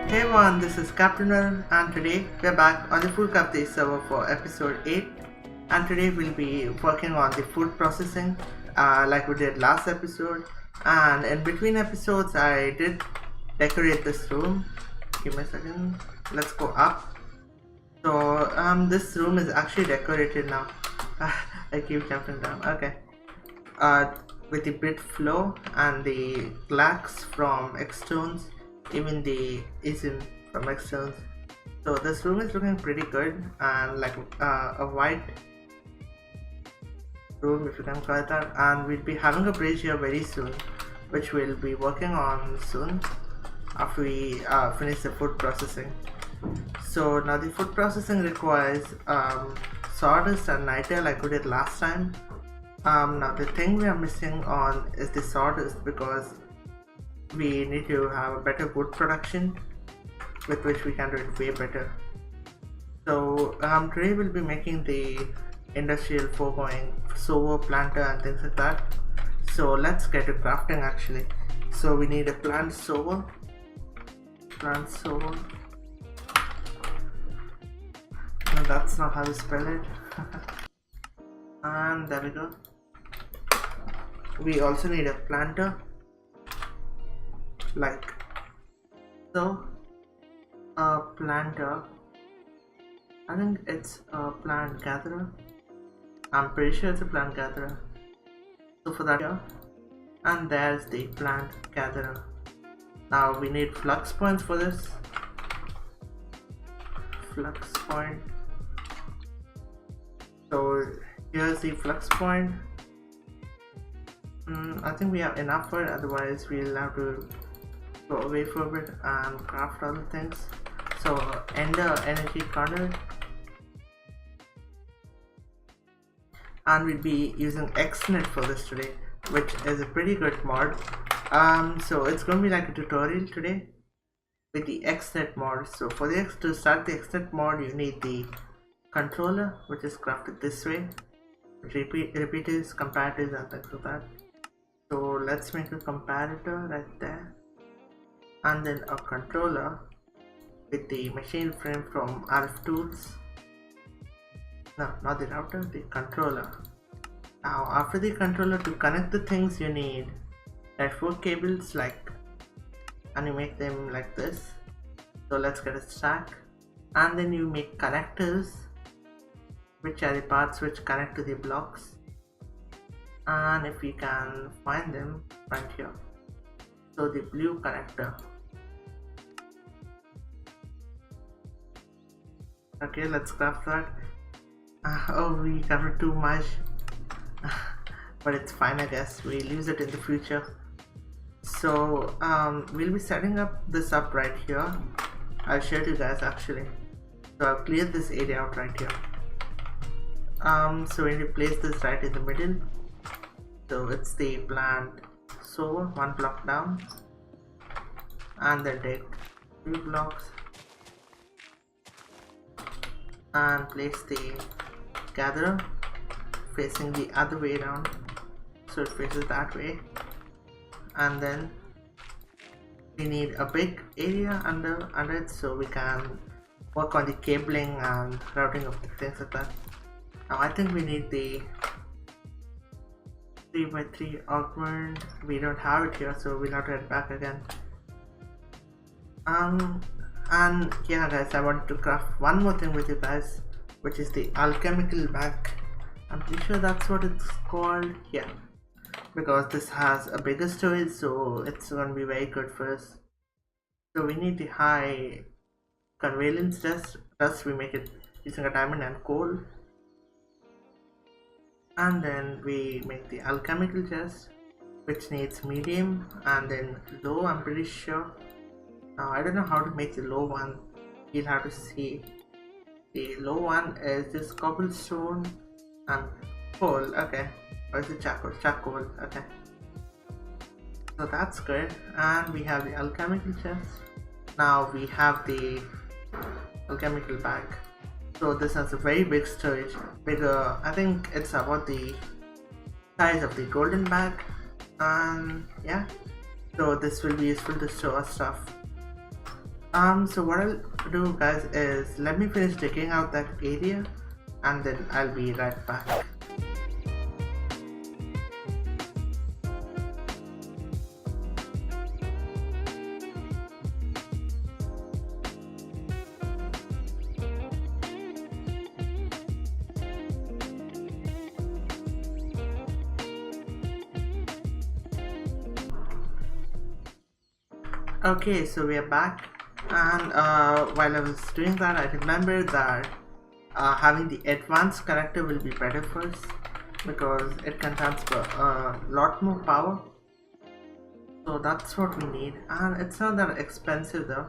Hey everyone, this is CaptainVarun and today we're back on the Foolcraft server for episode 8, and today we'll be working on the food processing like we did last episode. And in between episodes I did decorate this room. Give me a second, let's go up. So this room is actually decorated now. I keep jumping down. Okay. With the bit flow and the glass from Xstones, even the ism from Xstones. So this room is looking pretty good, and like a white room, if you can call it that. And we'll be having a bridge here very soon, which we'll be working on soon after we finish the food processing. So now the food processing requires sawdust and niter like we did last time. Now the thing we are missing on is the sawdust, because we need to have a better wood production with which we can do it way better. So today we'll be making the industrial foregoing sower, planter and things like that. So let's get to crafting actually. So we need a plant sower. No, that's not how you spell it. And there we go. We also need a planter, like so. A planter, I think it's a plant gatherer. I'm pretty sure it's a plant gatherer. So for that here, and there's the plant gatherer. Now we need flux points for this. Flux point. So here's the flux point. I think we have enough for it, otherwise we'll have to go away for a bit and craft other things. So ender energy conduit, and we'll be using Xnet for this today, which is a pretty good mod. So it's going to be like a tutorial today with the Xnet mod. So for to start the Xnet mod, you need the controller, which is crafted this way, repeaters, comparators and things like that. So let's make a comparator right there, and then a controller with the machine frame from RF tools. No, not the router, the controller. Now after the controller, to connect the things you need network cables, like, and you make them like this. So let's get a stack, and then you make connectors, which are the parts which connect to the blocks. And if we can find them right here, so the blue connector. Okay, let's craft that. Oh, we covered too much. But it's fine, I guess. We'll use it in the future. So we'll be setting this up right here. I'll show you guys actually. So I've cleared this area out right here. So we need to place this right in the middle. So it's the plant sower, one block down, and then take 2 blocks and place the gatherer facing the other way around, so it faces that way. And then we need a big area under it, so we can work on the cabling and routing of the things like that. Now I think we need the 3x3 augment. We don't have it here, so we'll have to head back again. And yeah guys, I want to craft one more thing with you guys, which is the alchemical bag. I'm pretty sure that's what it's called. Yeah, because this has a bigger storage, so it's going to be very good for us. So we need the high convalence dust. We make it using a diamond and coal. And then we make the alchemical chest, which needs medium and then low, I'm pretty sure. Now I don't know how to make the low one. You'll have to see. The low one is this cobblestone and coal. Okay, or is it charcoal? Charcoal. Okay, so that's good. And we have the alchemical chest. Now we have the alchemical bag. So this has a very big storage, bigger. I think it's about the size of the golden bag. And yeah, so this will be useful to store stuff. So what I'll do, guys, is let me finish digging out that area and then I'll be right back. Okay, so we are back, and while I was doing that, I remembered that having the advanced connector will be better for us because it can transfer a lot more power. So that's what we need, and it's not that expensive though.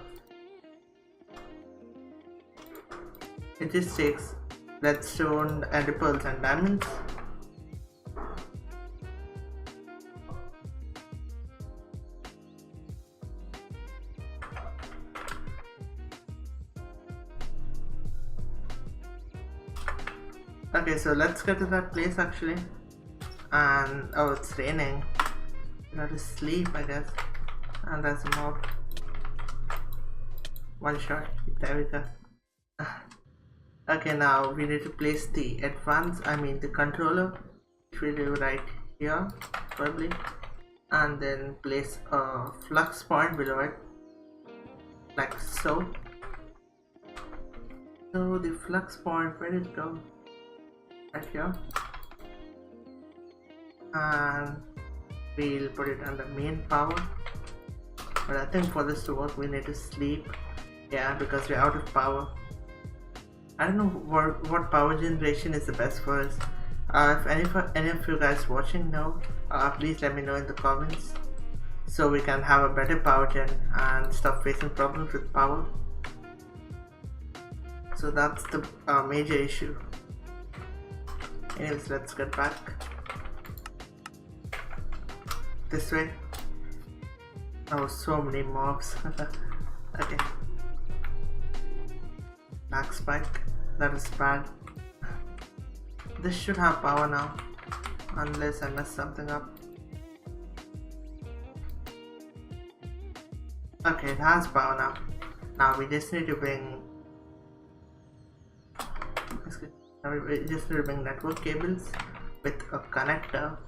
It just takes redstone, ender pearls, and diamonds. Okay, so let's get to that place actually. And oh, it's raining. Gotta sleep, I guess. And there's a mob. One shot. There we go. Okay, now we need to place the the controller, which we do right here, probably. And then place a flux point below it, like so. So the flux point, where did it go? Right here. And we'll put it under main power. But I think for this to work we need to sleep. Yeah, because we're out of power. I don't know what power generation is the best for us. If any of you guys watching know, please let me know in the comments so we can have a better power gen and stop facing problems with power. So that's the major issue. Anyways, let's get back this way. Oh, so many mobs. Okay. Black spike. That is bad. This should have power now, unless I mess something up. Okay, it has power now. Now we just need to bring. We just need to bring network cables with a connector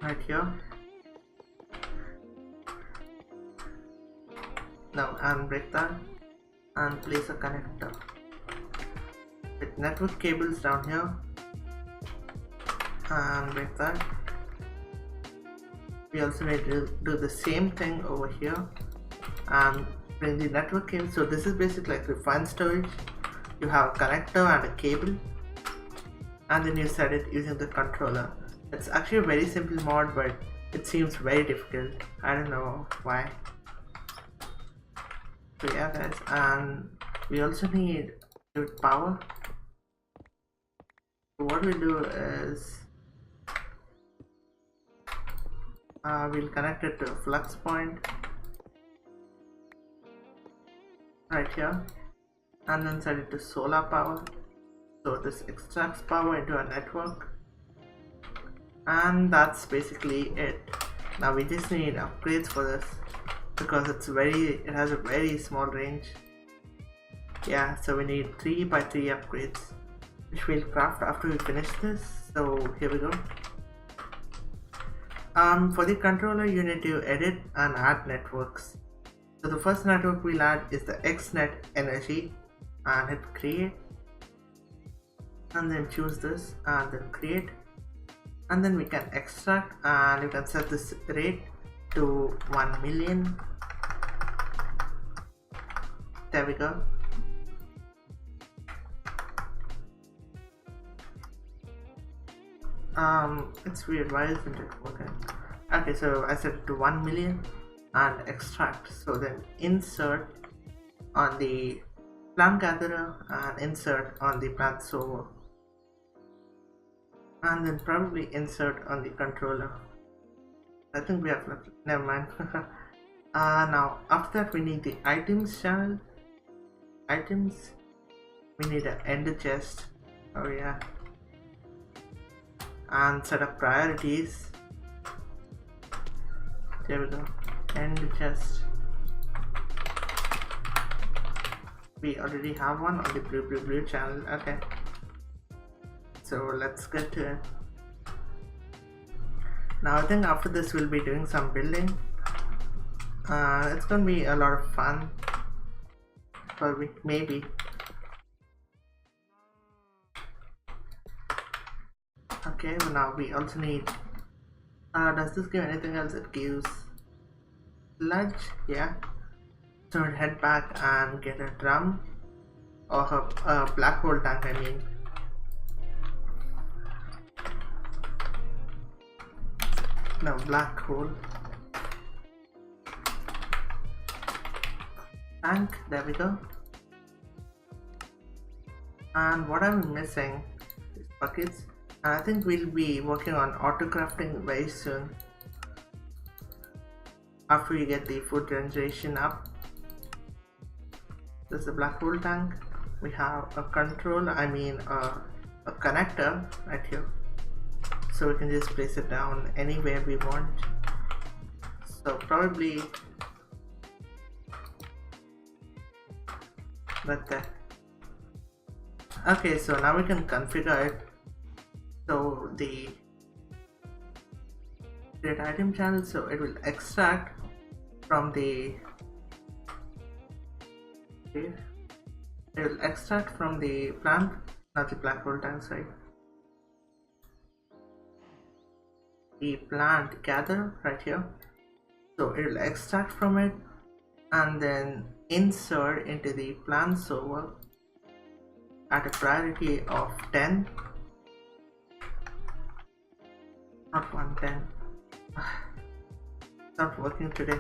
right here. Now unbreak that and place a connector with network cables down here and break that. We also need to do the same thing over here and bring the network cable. So this is basically like refined storage. You have a connector and a cable, and then you set it using the controller. It's actually a very simple mod, but it seems very difficult. I don't know why. So yeah, guys, and we also need good power. So what we do is we'll connect it to a flux point right here, and then set it to solar power. So this extracts power into a network, and that's basically it. Now we just need upgrades for this because it has a very small range. Yeah, so we need 3x3 upgrades, which we'll craft after we finish this. So here we go. For the controller, you need to edit and add networks. So the first network we'll add is the Xnet energy, and hit create, and then choose this and then create, and then we can extract, and you can set this rate to 1 million. There we go. It's weird, why isn't it working? Okay, so I set it to 1 million and extract. So then insert on the plant gatherer and insert on the plant server, and then probably insert on the controller. I think we have left. Never mind. Now after that we need the items channel. Items. We need an ender chest. Oh yeah. And set up priorities. There we go. and chest. We already have one on the blue channel. Okay, so let's get to it. Now I think after this we'll be doing some building. It's gonna be a lot of fun. Probably, maybe. Okay, well now we also need. Does this give anything else? It gives sludge. Yeah. So we'll head back and get a drum or a black hole tank. I mean. No, black hole tank. There we go. And what I'm missing is buckets. And I think we'll be working on auto crafting very soon after we get the food generation up. There's a black hole tank. We have a controller, I mean a connector right here. So we can just place it down anywhere we want. So probably right there. Okay, so now we can configure it. So the create item channel, so it will extract from the it will extract from the plant, not the black hole tank, sorry. The plant gather right here, so it will extract from it and then insert into the plant server at a priority of 10, not 110. It's not working today.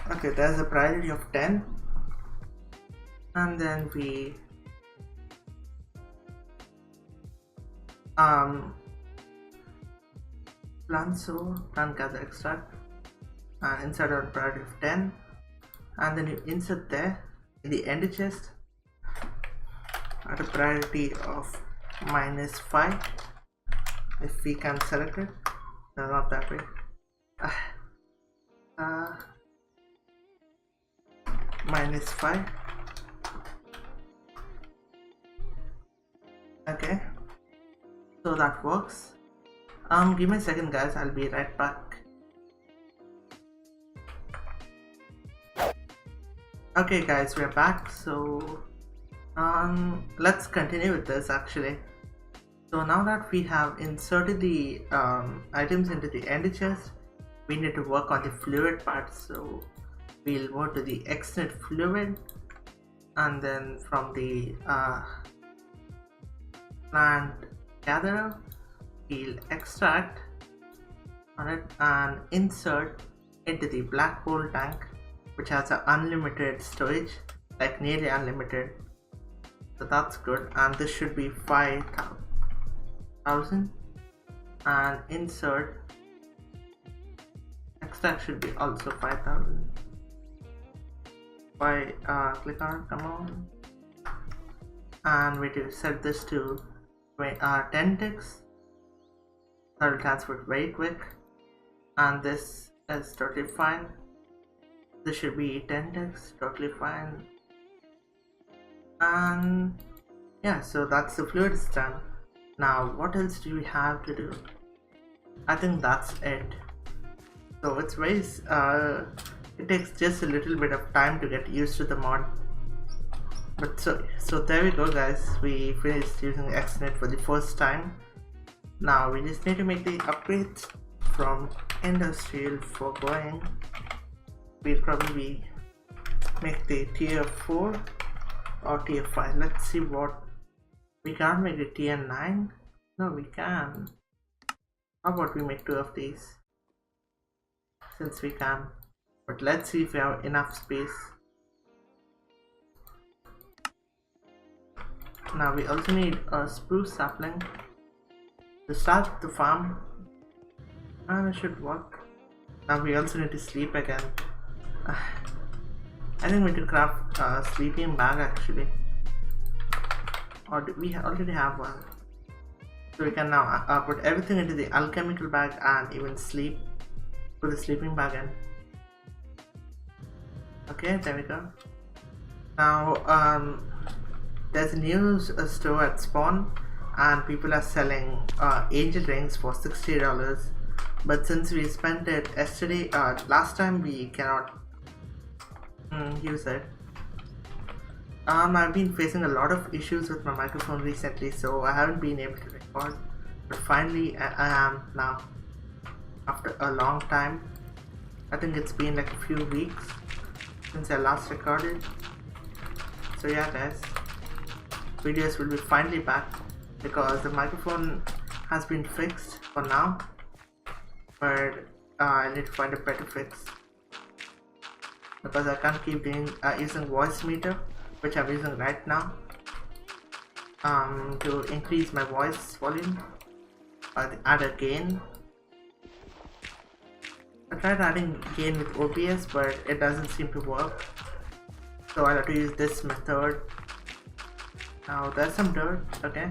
Okay, there's a priority of 10, and then we plant gather extract and insert on priority of 10, and then you insert there in the end chest at a priority of -5 if we can select it. No, not that way. -5. Okay, so that works. Give me a second guys, I'll be right back. Okay guys, we're back. So let's continue with this actually. So now that we have inserted the items into the end chest, we need to work on the fluid part. So we'll go to the Xnet fluid, and then from the plant gatherer we'll extract on it and insert into the black hole tank, which has an unlimited storage, like nearly unlimited. So that's good, and this should be 5,000, and insert extract should be also 5,000. Click on it, come on, and we do set this to 10 ticks. That will transfer very quick, and this is totally fine. This should be 10 ticks, totally fine. And yeah, so that's the fluid is done. Now what else do we have to do? I think that's it. So it's very it takes just a little bit of time to get used to the mod, but so there we go guys, we finished using Xnet for the first time. Now we just need to make the upgrades from industrial for going. We'll probably make the tier 4 or tier 5. Let's see what we can't make it. Tier 9. No, we can. How about we make 2 of these, since we can. But let's see if we have enough space. Now we also need a spruce sapling to start the farm, and it should work. Now we also need to sleep again. I think we need to craft a sleeping bag actually, or do we already have one? So we can now put everything into the alchemical bag and even put the sleeping bag in. Okay, there we go. Now there's a new store at Spawn and people are selling angel rings for $60, but since we spent it yesterday, last time, we cannot use it. I've been facing a lot of issues with my microphone recently, so I haven't been able to record, but finally I am now, after a long time. I think it's been like a few weeks since I last recorded. So yeah guys, videos will be finally back because the microphone has been fixed for now, but I need to find a better fix because I can't keep using voice meter, which I'm using right now, to increase my voice volume or add a gain. I tried adding gain with OBS, but it doesn't seem to work, so I'll have to use this method. Now there's some dirt, okay,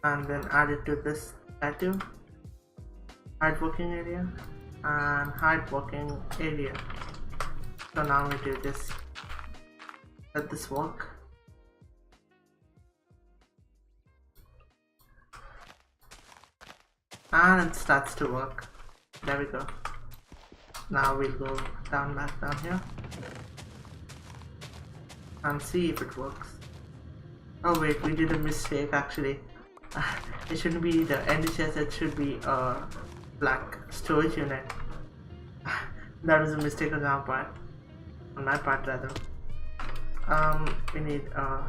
and then add it to this statue, hide working area and hide working area. So now we do this, let this work. And it starts to work. There we go. Now we'll go back down here and see if it works. Oh wait, we did a mistake actually. It shouldn't be the end chest, it should be a black storage unit. That was a mistake on our part. On my part rather. We need a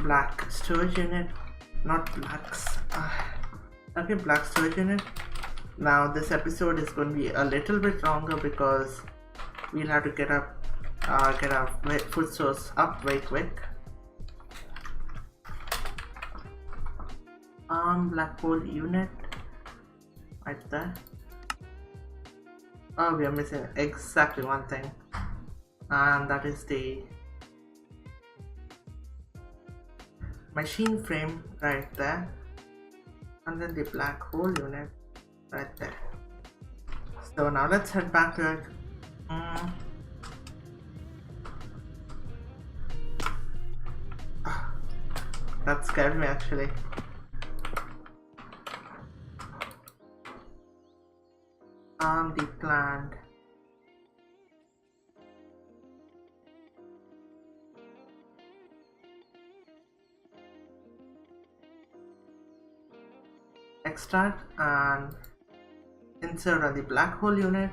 black storage unit, not blacks. Okay, black storage unit. Now this episode is going to be a little bit longer because we'll have to get our food source up very quick. Black hole unit right there. Oh, we are missing exactly one thing, and that is the machine frame right there, and then the black hole unit right there. So now let's head back to it. That scared me actually. The plant. Extract and insert on the black hole unit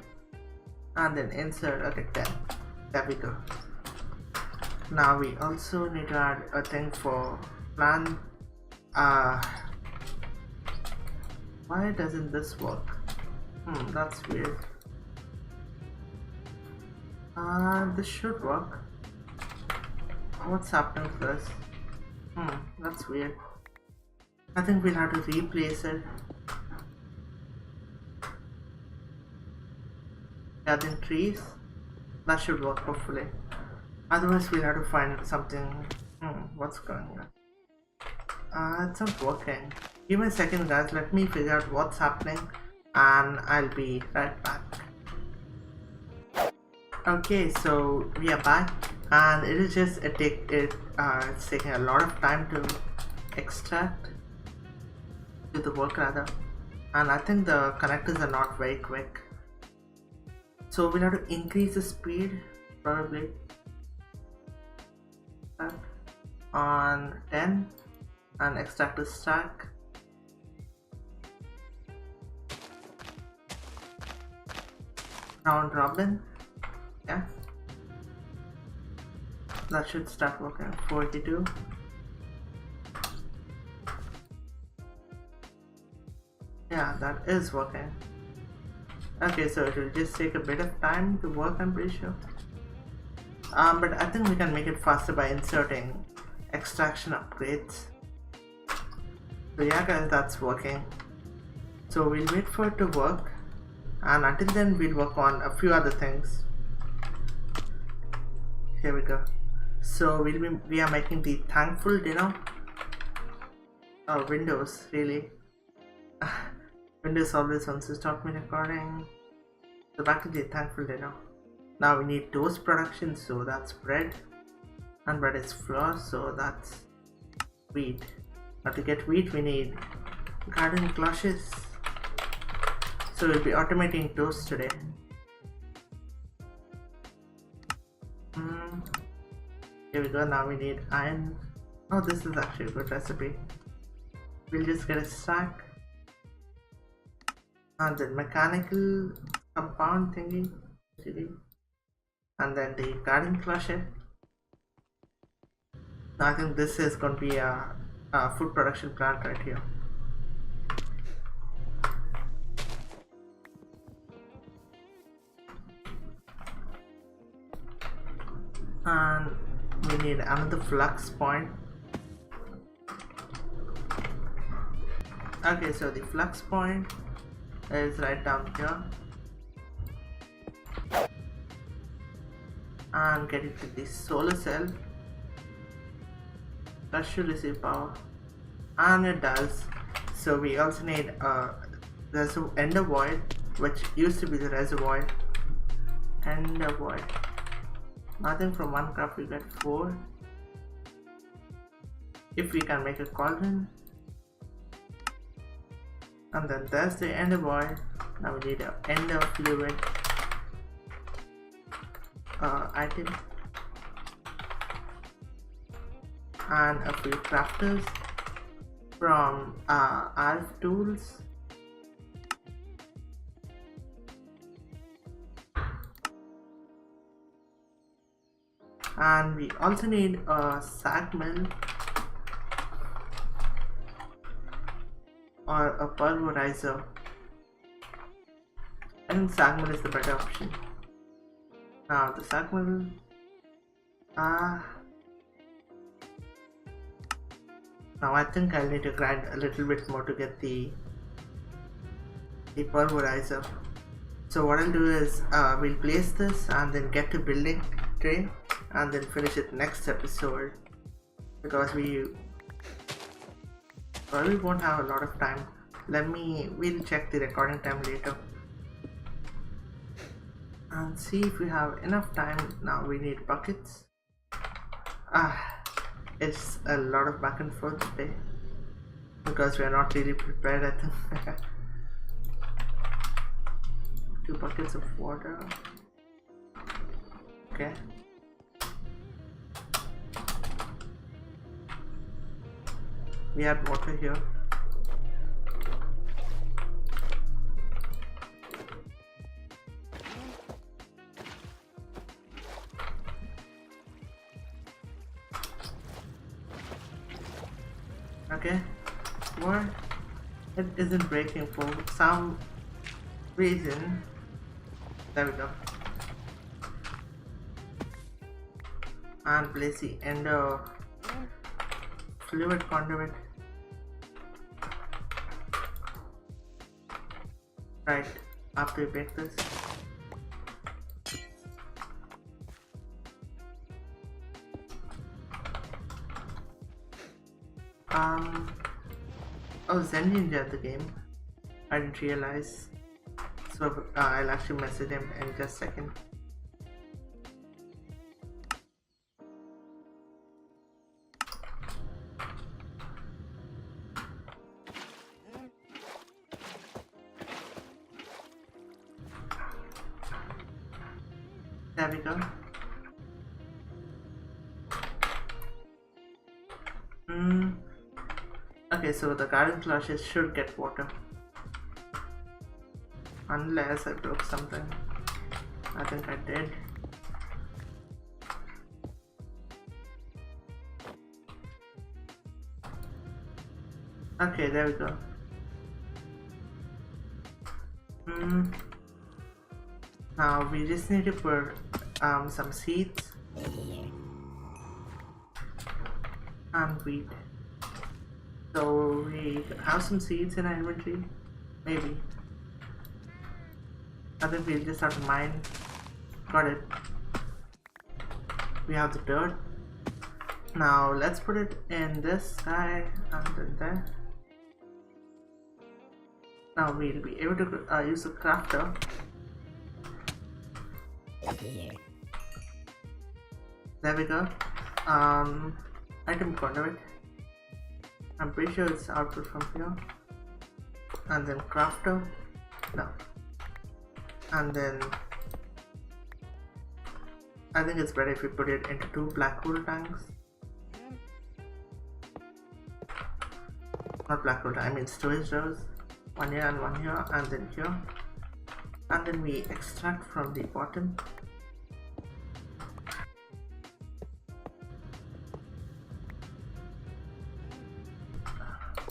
and then insert at a 10. There we go. Now we also need to add a thing for plant. Why doesn't this work? That's weird. This should work. What's happening to this? That's weird. I think we'll have to replace it. Gathering trees. That should work hopefully. Otherwise we'll have to find something. What's going on? It's not working. Give me a second guys, let me figure out what's happening and I'll be right back. Okay, so we are back and it is just it's taking a lot of time to extract, do the work rather, and I think the connectors are not very quick, so we'll have to increase the speed probably on 10 and extract the stack. Round robin, yeah, that should start working. 42. Yeah, that is working. Okay, so it will just take a bit of time to work, I'm pretty sure. But I think we can make it faster by inserting extraction upgrades. So yeah guys, that's working. So we'll wait for it to work, and until then we'll work on a few other things. Here we go. So we are making the thankful dinner. Oh, Windows, really? Windows always wants to stop me recording. So back to the thankful dinner. Now we need toast production, so that's bread. And bread is flour, so that's wheat. Now to get wheat we need garden cloches. So we'll be automating toast today. Here we go, now we need iron. Oh, this is actually a good recipe. We'll just get a stack. And then mechanical compound thingy. And then the garden cloche. I think this is going to be a food production plant right here. And we need another flux point. Okay, so the flux point is right down here. And get it to the solar cell. That should receive power. And it does. So we also need there's an ender void, which used to be the reservoir. Ender void. Nothing from one craft, we get 4. If we can make a cauldron. And then there's the ender void. Now we need an ender fluid item. And a few crafters from ALF tools. And we also need a sag mill or a pulverizer. I think sag mill is the better option. Now the sag mill. Now I think I'll need to grind a little bit more to get the pulverizer. So what I'll do is we'll place this and then get to building tray and then finish it next episode, because we probably won't have a lot of time. We'll check the recording time later and see if we have enough time. Now we need buckets. It's a lot of back and forth today because we are not really prepared, I think. 2 buckets of water. Okay. We have water here. Okay, what? It isn't breaking for some reason. There we go. And place the ender fluid conduit. Right after you bake this. Oh, Zen Ninja the game. I didn't realize. So I'll actually message him in just a second. There we go. Okay, so the garden cloches should get water. Unless I broke something. I think I did. Okay, there we go. Now we just need to put some seeds and wheat. So we have some seeds in our inventory, maybe. I think we'll just have to mine. Got it. We have the dirt. Now let's put it in this guy and then there. Now we'll be able to use the crafter. There we go. Item conduit. I'm pretty sure it's output from here. And then crafter. No. And then I think it's better if we put it into 2 black hole tanks. Not black hole, I mean storage rows. One here and one here, and then here. And then we extract from the bottom.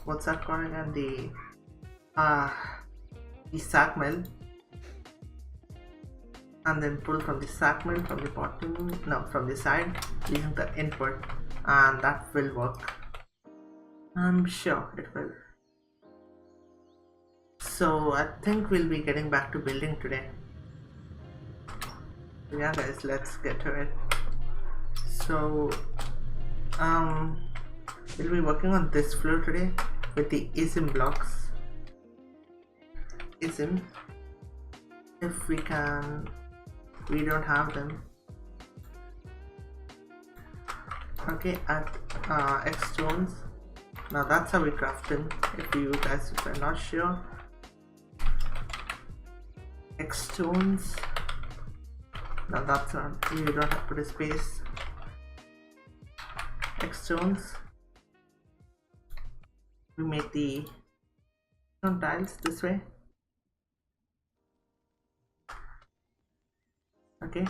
What's that called again? The sack mill. And then pull from the sack mill from the bottom, no, from the side using the input, and that will work. I'm sure it will. So I think we'll be getting back to building today. Yeah guys, let's get to it. So we'll be working on this floor today with the ISM blocks. ISM, if we can, we don't have them. Okay, at X stones. Now that's how we craft them. If you guys are not sure, X stones. Now that's not, you don't have to put a space. X stones. We make the stone tiles this way. Okay,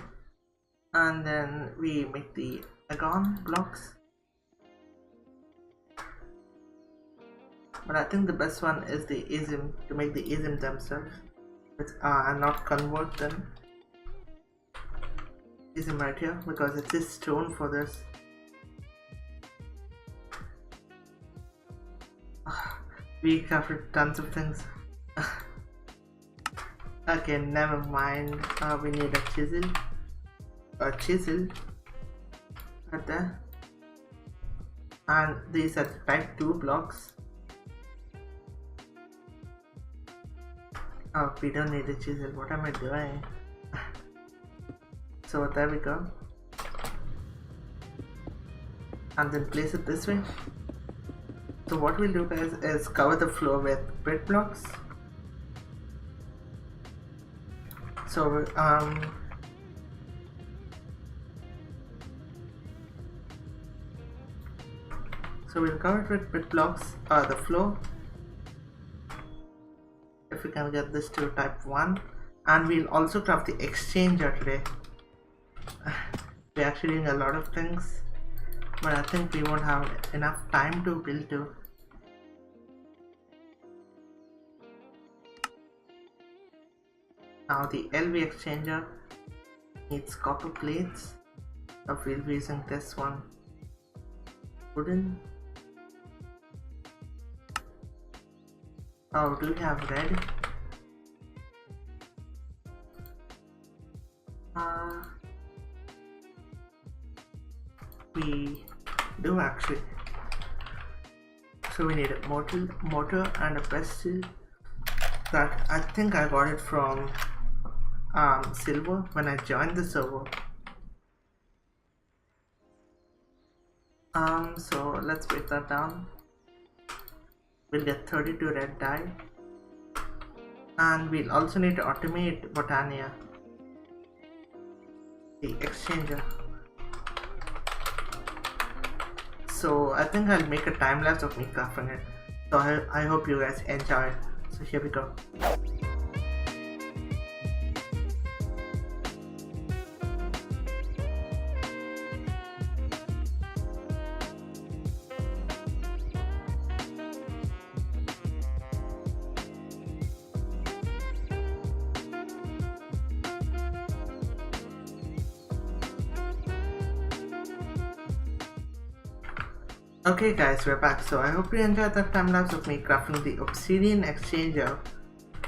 and then we make the agon blocks. But I think the best one is the ISM, to make the ISM themselves, and not convert them. ISM right here, because it's just stone for this. We crafted tons of things. Okay, never mind. We need a chisel. A chisel. Right there. And these are the type 2 blocks. Oh, we don't need a chisel. What am I doing? So there we go. And then place it this way. So what we'll do guys is cover the floor with brick blocks. So so we'll cover it with brick blocks, the floor. If we can get this to type 1, and we'll also craft the exchanger today. We're actually doing a lot of things, but I think we won't have enough time to build to. Now the LV exchanger needs copper plates, so we'll be using this one. Wooden. Oh, do we have red? We do actually. So we need a mortar and a pestle. That I think I got it from silver when I joined the server. So let's break that down. We'll get 32 red dye, and we'll also need to automate Botania, the exchanger. So I think I'll make a time lapse of me crafting it. So I hope you guys enjoy it. So here we go. Okay guys, we're back. So I hope you enjoyed that time lapse of me crafting the obsidian exchanger,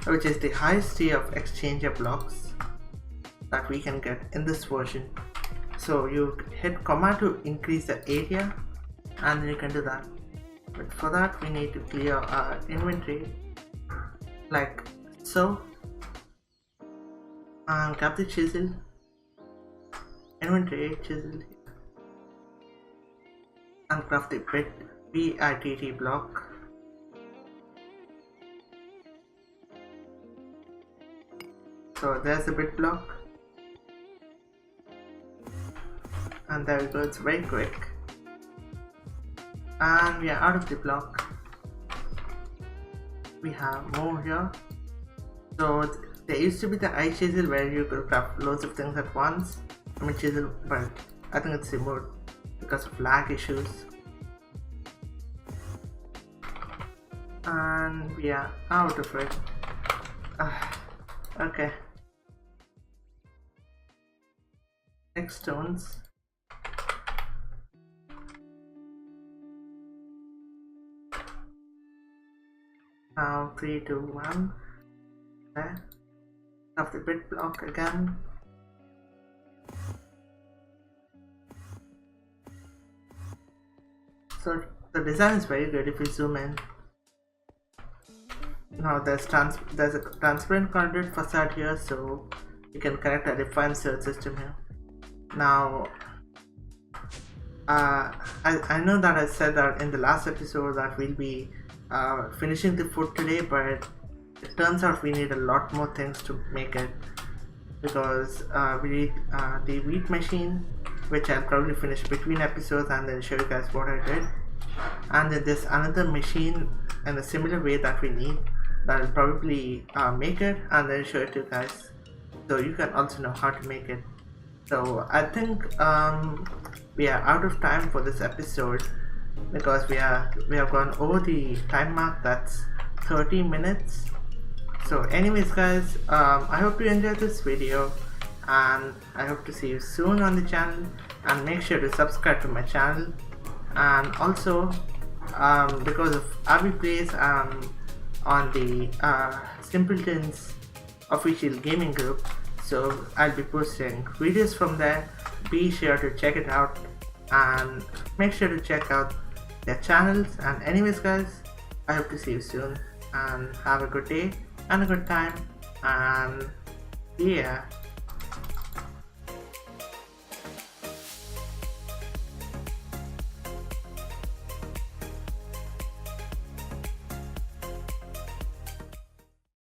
which is the highest tier of exchanger blocks that we can get in this version. So you hit command to increase the area, and then you can do that. But for that we need to clear our inventory like so, and grab the chisel, inventory, chisel, and craft the BITT block. So there's the bit block, and there we go, it's very quick. And we are out of the block. We have more here. So there used to be the ice chisel where you could craft loads of things at once. I mean chisel, but I think it's removed because of lag issues. And we are out of it. Okay. Next stones. Now 3, 2, 1. There. Of the bit block again. So the design is very good if you zoom in. Now there's a transparent conduit facade here, so you can connect a refined search system here. Now I know that I said that in the last episode that we'll be finishing the food today, but it turns out we need a lot more things to make it, because we need the wheat machine, which I'll probably finish between episodes and then show you guys what I did. And then there's another machine in a similar way that we need, that I'll probably make it and then show it to you guys, so you can also know how to make it. So I think we are out of time for this episode, because we have gone over the time mark, that's 30 minutes. So anyways guys, I hope you enjoyed this video, and I hope to see you soon on the channel, and make sure to subscribe to my channel. And also because of Avi Plays, on the Simpletons official gaming group, so I'll be posting videos from there. Be sure to check it out and make sure to check out their channels. And anyways guys, I hope to see you soon, and have a good day and a good time, and yeah.